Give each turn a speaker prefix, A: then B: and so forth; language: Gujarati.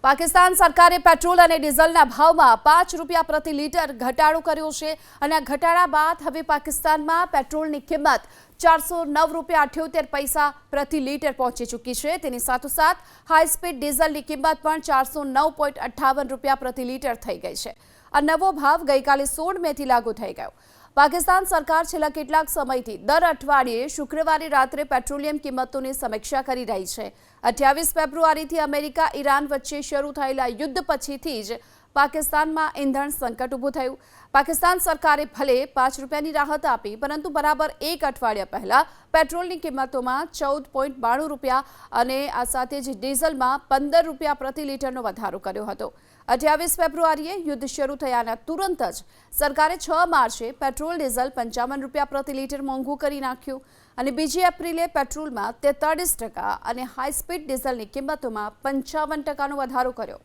A: પાકિસ્તાન સરકારે પેટ્રોલ અને ડીઝલના ભાવમાં 5 રૂપિયા પ્રતિ લીટર ઘટાડો કર્યો છે અને આ ઘટાડા બાદ હવે પાકિસ્તાનમાં પેટ્રોલની કિંમત 409 રૂપિયા 78 પૈસા પ્રતિ લીટર પહોંચી ચૂકી છે। તેની સાથોસાથ હાઈ સ્પીડ ડીઝલની કિંમત પણ 409.58 રૂપિયા પ્રતિ લીટર થઈ ગઈ છે। આ નવો ભાવ ગઈકાલે 16 મેથી લાગુ થઈ ગયો। પાકિસ્તાન સરકાર છેલ્લા કેટલાક સમયથી દર અઠવાડિયે શુક્રવારે રાત્રે પેટ્રોલિયમ કિંમતોની સમીક્ષા કરી રહી છે। 28 ફેબ્રુઆરીથી અમેરિકા ઈરાન વચ્ચે શરૂ થયેલા યુદ્ધ પછીથી જ પાકિસ્તાનમાં ઇંધણ સંકટ ઊભું થયું। પાકિસ્તાન સરકારે ભલે 5 રૂપિયાની રાહત આપી, પરંતુ બરાબર એક અઠવાડિયા પહેલા પેટ્રોલની કિંમતોમાં 14.92 રૂપિયા અને આ સાથે જ ડીઝલમાં 15 રૂપિયા પ્રતિ લીટરનો વધારો કર્યો હતો। 28 ફેબ્રુઆરીએ યુદ્ધ શરૂ થયાના તુરંત જ સરકારે 6 માર્ચે પેટ્રોલ ડીઝલ 55 રૂપિયા પ્રતિ લીટર મોંઘું કરી નાખ્યું અને બીજી એપ્રિલે પેટ્રોલમાં 43% અને હાઈ સ્પીડ ડીઝલની કિંમતોમાં 55% વધારો કર્યો।